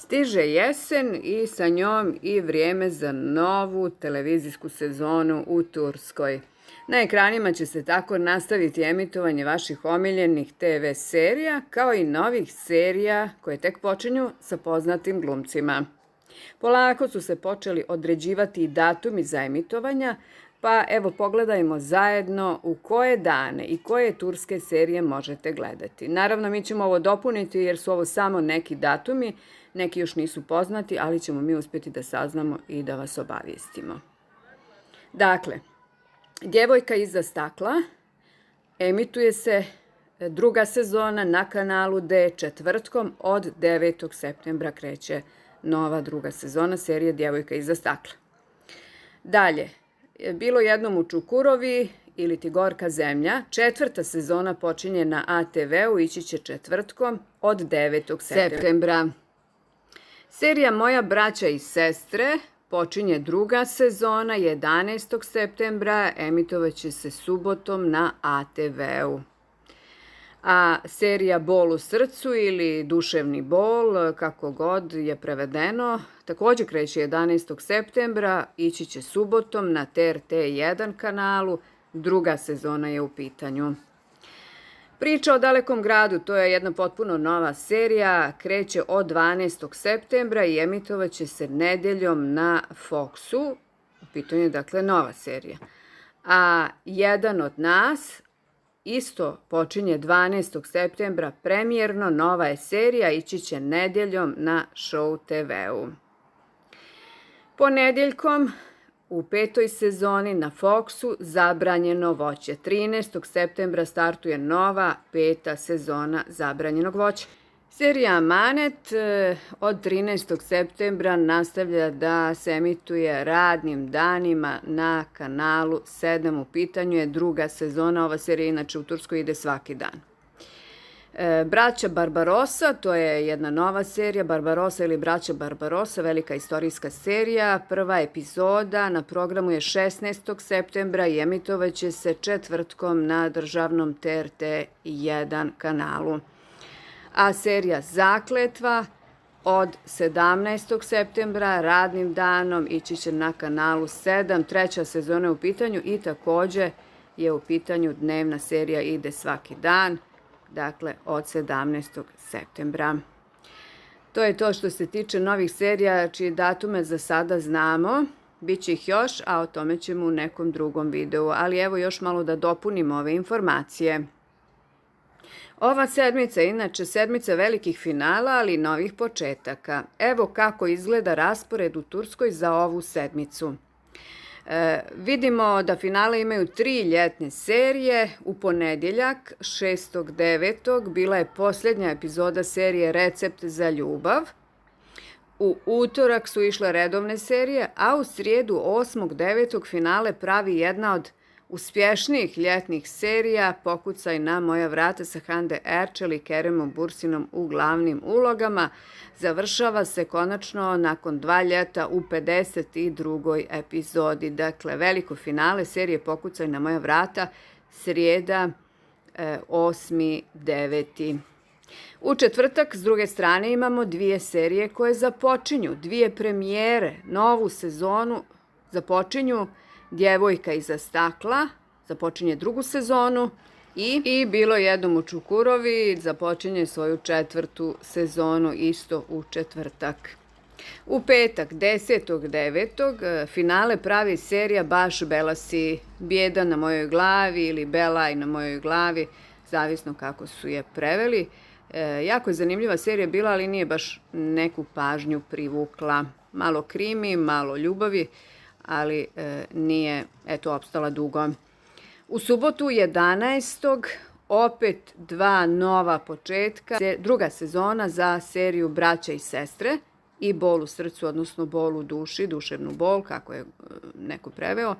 Stiže jesen i sa njom i vrijeme za novu televizijsku sezonu u Turskoj. Na ekranima će se tako nastaviti emitovanje vaših omiljenih TV serija, kao i novih serija koje tek počinju sa poznatim glumcima. Polako su se počeli određivati i datumi za emitovanja, pa evo pogledajmo zajedno u koje dane i koje turske serije možete gledati. Naravno, mi ćemo ovo dopuniti jer su ovo samo neki datumi, neki još nisu poznati, ali ćemo mi uspjeti da saznamo i da vas obavijestimo. Dakle, Djevojka iza stakla emituje se druga sezona na kanalu D četvrtkom od 9. septembra kreće nova druga sezona serije Djevojka iza stakla. Dalje, Bilo jednom u Čukurovi ili ti Gorka zemlja, četvrta sezona počinje na ATV-u, ići će četvrtkom od 9. septembra. Serija Moja braća i sestre počinje druga sezona 11. septembra, emitovaće se subotom na ATV-u. A serija Bol u srcu ili Duševni bol, kako god je prevedeno, također kreće 11. septembra, ići će subotom na TRT1 kanalu, druga sezona je u pitanju. Priča o dalekom gradu, to je jedna potpuno nova serija, kreće od 12. septembra i emitovaće se nedeljom na Foxu, u pitanju je dakle nova serija. A Jedan od nas isto počinje 12. septembra, premijerno, nova je serija, ići će nedeljom na Show TV-u. Ponedeljkom u 5. sezoni na Foxu Zabranjeno voće. 13. septembra startuje nova 5. sezona Zabranjenog voća. Serija Amanet od 13. septembra nastavlja da se emituje radnim danima na kanalu 7. U pitanju je druga sezona. Ova serija inače u Turskoj ide svaki dan. Braća Barbarosa, to je jedna nova serija, Barbarosa ili Braća Barbarosa, velika istorijska serija. Prva epizoda na programu je 16. septembra i emitovaće se četvrtkom na državnom TRT1 kanalu. A serija Zakletva od 17. septembra radnim danom ići će na kanalu 7. Treća sezona je u pitanju i također je u pitanju dnevna serija, ide svaki dan, dakle od 17. septembra. To je to što se tiče novih serija čije datume za sada znamo. Biće ih još, a o tome ćemo u nekom drugom videu. Ali evo još malo da dopunimo ove informacije. Ova sedmica je inače sedmica velikih finala, ali i novih početaka. Evo kako izgleda raspored u Turskoj za ovu sedmicu. Vidimo da finale imaju 3 ljetne serije. U ponedjeljak, 6.9. bila je posljednja epizoda serije Recept za ljubav. U utorak su išle redovne serije, a u srijedu 8.9. finale pravi jedna od uspješnijih ljetnih serija Pokucaj na moja vrata sa Hande Erçel i Keremom Bursinom u glavnim ulogama. Završava se konačno nakon 2 ljeta u 52. epizodi. Dakle, veliko finale serije Pokucaj na moja vrata, srijeda 8.9. U četvrtak, s druge strane, imamo 2 serije koje započinju, 2 premijere, novu sezonu započinju. Djevojka iza stakla započinje drugu sezonu i Bilo jednom u Čukurovi započinje svoju 4. sezonu isto u četvrtak. U petak, 10.9. finale pravi serija Baš Bela si, Bijeda na mojoj glavi ili Belaj na mojoj glavi, zavisno kako su je preveli. Jako je zanimljiva serija bila, ali nije baš neku pažnju privukla. Malo krimi, malo ljubavi, ali nije, opstala dugo. U subotu 11. opet 2 nova početka. Druga sezona za seriju Braća i sestre i Bol u srcu, odnosno Bol u duši, Duševnu bol, kako je neko preveo.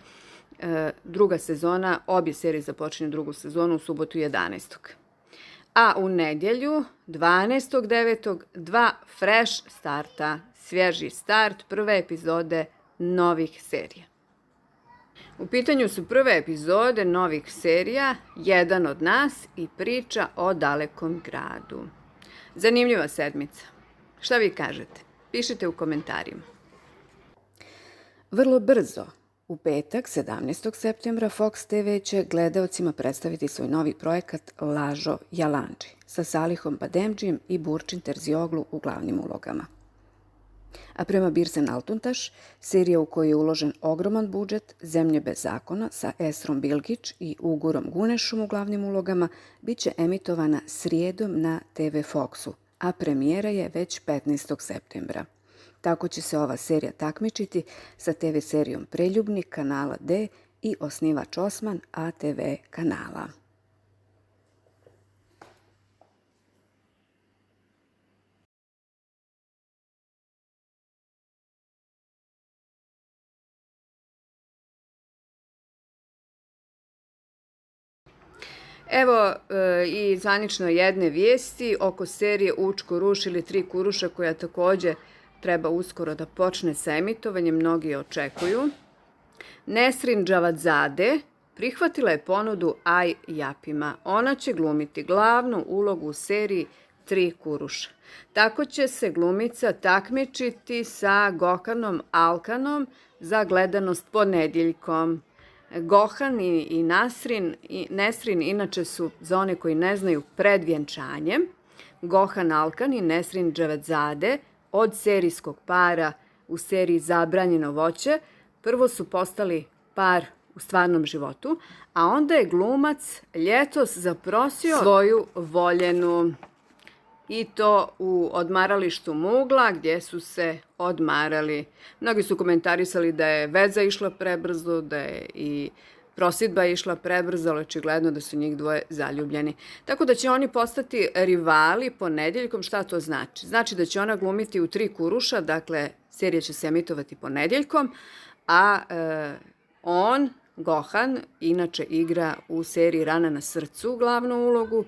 Druga sezona, obje serije započinju drugu sezonu u subotu 11. A u nedjelju, 12.9. 2 fresh starta, svježi start, prve epizode novih serija. U pitanju su prve epizode novih serija Jedan od nas i Priča o dalekom gradu. Zanimljiva sedmica. Šta vi kažete? Pišite u komentarima. Vrlo brzo, u petak, 17. septembra, Fox TV će gledaocima predstaviti svoj novi projekat Lažo Jalandži sa Salihom Bademdžijem i Burçin Terzioglu u glavnim ulogama. A prema Birsen Altuntaš, serija u kojoj je uložen ogroman budžet, Zemlje bez zakona sa Esrom Bilgić i Ugurom Gunešom u glavnim ulogama, bit će emitovana srijedom na TV Foxu, a premijera je već 15. septembra. Tako će se ova serija takmičiti sa TV serijom Preljubnik kanala D i Osnivač Osman ATV kanala. Evo i zvanično jedne vijesti oko serije Učko Ruš ili Tri kuruša koja takođe treba uskoro da počne sa emitovanjem, mnogi očekuju. Nesrin Džavadzade prihvatila je ponudu Aj Japima. Ona će glumiti glavnu ulogu u seriji Tri kuruša. Tako će se glumica takmičiti sa Gohanom Alkanom za gledanost ponedjeljkom. Gohan i Nesrin inače su, za one koji ne znaju, pred vjenčanjem. Gohan Alkan i Nesrin Džavadzade od serijskog para u seriji Zabranjeno voće prvo su postali par u stvarnom životu, a onda je glumac ljetos zaprosio svoju voljenu. I to u odmaralištu Mugla gdje su se odmarali. Mnogi su komentarisali da je veza išla prebrzo, da je i prosidba išla prebrzo, ali očigledno da su njih dvoje zaljubljeni. Tako da će oni postati rivali ponedjeljkom. Šta to znači? Znači da će ona glumiti u Tri kuruša, dakle serija će se emitovati ponedjeljkom, a on, Gohan, inače igra u seriji Rana na srcu glavnu ulogu.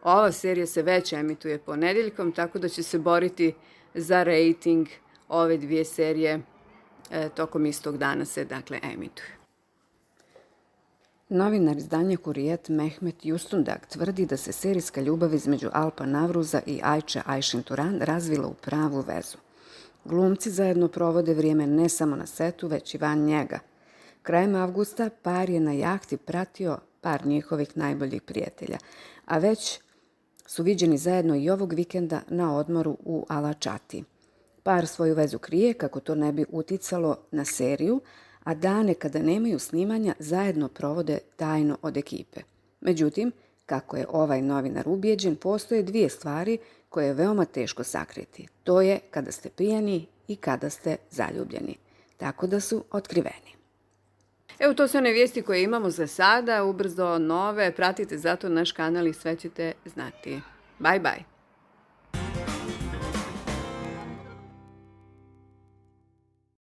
Ova serija se već emituje ponedjeljkom, tako da će se boriti za rejting ove dvije serije tokom istog dana se, dakle, emituju. Novinar izdanja Hurriyet Mehmet Yustundag tvrdi da se serijska ljubav između Alpa Navruza i Ajče Ajšin Turan razvila u pravu vezu. Glumci zajedno provode vrijeme ne samo na setu, već i van njega. Krajem avgusta par je na jahti pratio par njihovih najboljih prijatelja, a već su viđeni zajedno i ovog vikenda na odmoru u Alačati. Par svoju vezu krije kako to ne bi uticalo na seriju, a dane kada nemaju snimanja zajedno provode tajno od ekipe. Međutim, kako je ovaj novinar ubijeđen, postoje dvije stvari koje je veoma teško sakriti. To je kada ste pijani i kada ste zaljubljeni. Tako da su otkriveni. Evo, to su one vijesti koje imamo za sada, ubrzo nove. Pratite zato naš kanal i sve ćete znati. Bye bye.